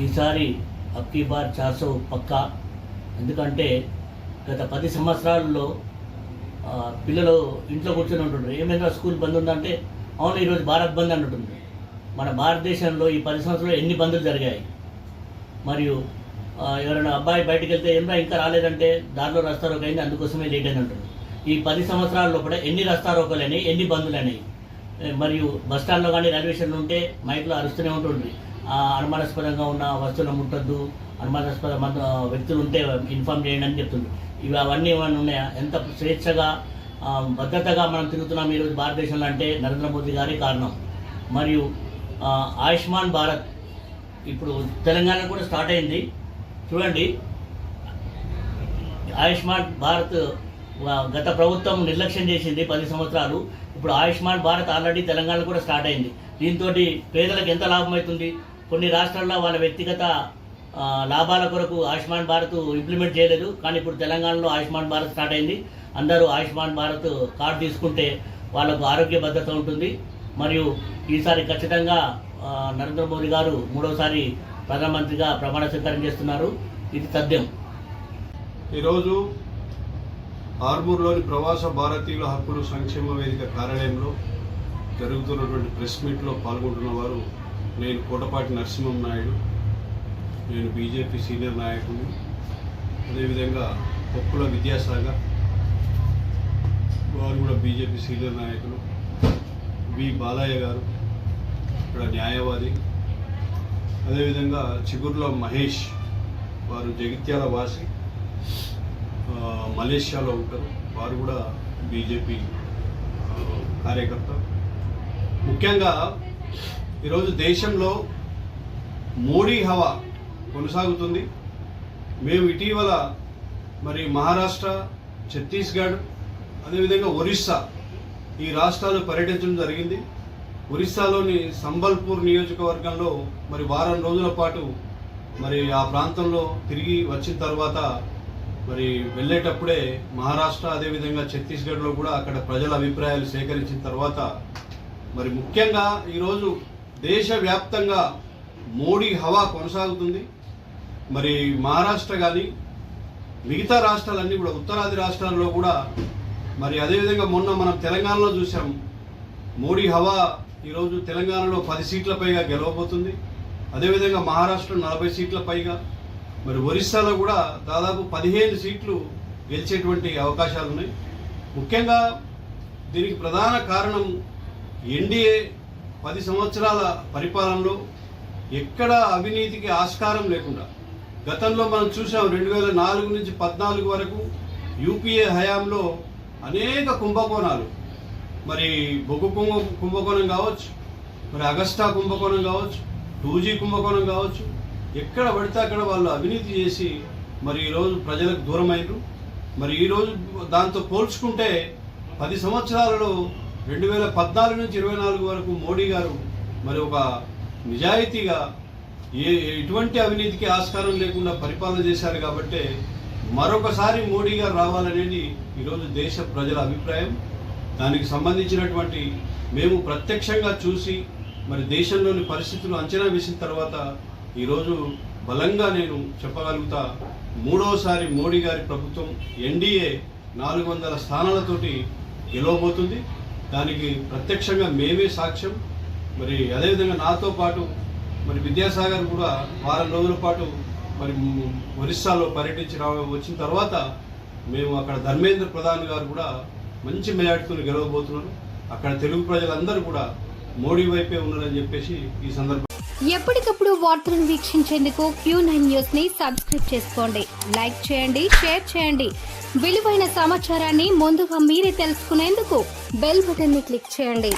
ఈసారి అబ్కీ బార్ 400 పక్కా. ఎందుకంటే గత 10 సంవత్సరాల్లో పిల్లలు ఇంట్లో కూర్చొని ఉంటుండ్రు. ఏమైనా స్కూల్ బంద్ ఉందంటే అవును ఈరోజు భారత్ బంద్ అంటుండ్రు. మన భారతదేశంలో ఈ 10 సంవత్సరాలు ఎన్ని బందులు జరిగాయి. మరియు ఎవరైనా అబ్బాయి బయటికి వెళ్తే ఏమన్నా ఇంకా రాలేదంటే దారిలో రస్తారోకో అయింది, అందుకోసమే లేట్ అని అంటున్నారు. ఈ 10 సంవత్సరాల్లో కూడా ఎన్ని రస్తారోకోలని, ఎన్ని బందులని. మరియు బస్టాండ్లో కానీ రైల్వే స్టేషన్లో ఉంటే మైక్లో అరుస్తూనే ఉంటుంది, అనుమానాస్పదంగా ఉన్న వస్తువులను ముట్టద్దు, అనుమానాస్పద వ్యక్తులు ఉంటే ఇన్ఫామ్ చేయండి అని చెప్తుంది. అవన్నీ ఏమైనా ఉన్నాయా? ఎంత స్వేచ్ఛగా భద్రతగా మనం తిరుగుతున్నాం ఈరోజు భారతదేశంలో అంటే నరేంద్ర మోదీ గారి కారణం. మరియు ఆయుష్మాన్ భారత్ ఇప్పుడు తెలంగాణ కూడా స్టార్ట్ అయింది. చూడండి, ఆయుష్మాన్ భారత్ గత ప్రభుత్వం నిర్లక్ష్యం చేసింది 10 సంవత్సరాలు. ఇప్పుడు ఆయుష్మాన్ భారత్ ఆల్రెడీ తెలంగాణ కూడా స్టార్ట్ అయింది. దీంతో పేదలకు ఎంత లాభం అవుతుంది. కొన్ని రాష్ట్రాల్లో వాళ్ళ వ్యక్తిగత లాభాల కొరకు ఆయుష్మాన్ భారత్ ఇంప్లిమెంట్ చేయలేదు, కానీ ఇప్పుడు తెలంగాణలో ఆయుష్మాన్ భారత్ స్టార్ట్ అయింది. అందరూ ఆయుష్మాన్ భారత్ కార్డు తీసుకుంటే వాళ్ళకు ఆరోగ్య భద్రత ఉంటుంది. మరియు ఈసారి ఖచ్చితంగా నరేంద్ర మోదీ గారు 3వసారి ప్రధానమంత్రిగా ప్రమాణ స్వీకారం చేస్తున్నారు. ఇది తథ్యం. ఈరోజు ఆర్మూర్లోని ప్రవాస భారతీయుల హక్కులు సంక్షేమ వేదిక కార్యాలయంలో జరుగుతున్నటువంటి ప్రెస్ మీట్లో పాల్గొంటున్న వారు నేను కోటపాటి నరసింహం నాయుడు, నేను బీజేపీ సీనియర్ నాయకుడు. అదేవిధంగా పొక్కుల విద్యాసాగర్ వారు కూడా బీజేపీ సీనియర్ నాయకులు. వి బాలయ్య గారు ఇక్కడ న్యాయవాది. అదేవిధంగా చిగుర్ల మహేష్ వారు జగిత్యాల వాసి, మలేషియాలో ఉంటారు, వారు కూడా బీజేపీ కార్యకర్త. ముఖ్యంగా ఈరోజు దేశంలో మోడీ హవా కొనసాగుతుంది. మేము ఇటీవల మరి మహారాష్ట్ర, ఛత్తీస్గఢ్, అదేవిధంగా ఒరిస్సా ఈ రాష్ట్రాలు పర్యటించడం జరిగింది. ఒరిస్సాలోని సంబల్పూర్ నియోజకవర్గంలో మరి వారం రోజుల పాటు మరి ఆ ప్రాంతంలో తిరిగి వచ్చిన తర్వాత మరి వెళ్ళేటప్పుడే మహారాష్ట్ర అదేవిధంగా ఛత్తీస్గఢ్లో కూడా అక్కడ ప్రజల అభిప్రాయాలు సేకరించిన తర్వాత మరి ముఖ్యంగా ఈరోజు దేశవ్యాప్తంగా మోడీ హవా కొనసాగుతుంది. మరి మహారాష్ట్ర కానీ మిగతా రాష్ట్రాలన్నీ కూడా ఉత్తరాది రాష్ట్రాల్లో కూడా మరి అదేవిధంగా మొన్న మనం తెలంగాణలో చూసాం. మోడీ హవా ఈరోజు తెలంగాణలో 10 సీట్ల పైగా గెలవబోతుంది. అదేవిధంగా మహారాష్ట్ర 40 సీట్ల పైగా, మరి ఒరిస్సాలో కూడా దాదాపు 15 సీట్లు గెలిచేటువంటి అవకాశాలు ఉన్నాయి. ముఖ్యంగా దీనికి ప్రధాన కారణం ఎన్డీఏ 10 సంవత్సరాల పరిపాలనలో ఎక్కడ అవినీతికి ఆస్కారం లేకుండా, గతంలో మనం చూసాం 2004 నుంచి 2014 వరకు యూపీఏ హయాంలో అనేక కుంభకోణాలు, మరి బొగ్గు కుంభకోణం కావచ్చు, మరి అగస్టా కుంభకోణం కావచ్చు, 2G కుంభకోణం కావచ్చు, ఎక్కడ పడితే అక్కడ వాళ్ళు అవినీతి చేసి మరి ఈరోజు ప్రజలకు దూరం అయ్యారు. మరి ఈరోజు దాంతో పోల్చుకుంటే 10 సంవత్సరాలలో 2014 నుంచి 2024 వరకు మోడీ గారు మరి ఒక నిజాయితీగా ఎటువంటి అవినీతికి ఆస్కారం లేకుండా పరిపాలన చేశారు. కాబట్టి మరొకసారి మోడీ గారు రావాలనేది ఈరోజు దేశ ప్రజల అభిప్రాయం. దానికి సంబంధించినటువంటి మేము ప్రత్యక్షంగా చూసి మరి దేశంలోని పరిస్థితులు అంచనా వేసిన తర్వాత ఈరోజు బలంగా నేను చెప్పగలుగుతా, 3వసారి మోడీ గారి ప్రభుత్వం ఎన్డీఏ 400 స్థానాలతోటి గెలవబోతుంది. దానికి ప్రత్యక్షంగా మేమే సాక్ష్యం. మరి అదేవిధంగా నాతో పాటు మరి విద్యాసాగర్ కూడా వారం రోజుల పాటు మరి ఒరిస్సాలో పర్యటించి వచ్చిన తర్వాత మేము అక్కడ ధర్మేంద్ర ప్రధాన్ గారు కూడా మంచి మెజార్టీతో గెలవబోతున్నారు. అక్కడ తెలుగు ప్రజలందరూ కూడా మోడీ వైపే ఉన్నారని చెప్పేసి ఈ సందర్భంగా ఎప్పటికప్పుడు వార్తలను వీక్షించేందుకు Q9 న్యూస్ ని సబ్స్క్రైబ్ చేసుకోండి, లైక్ చేయండి, షేర్ చేయండి. విలువైన సమాచారాన్ని ముందుగా మీరే తెలుసుకునేందుకు బెల్ బటన్ ని క్లిక్ చేయండి.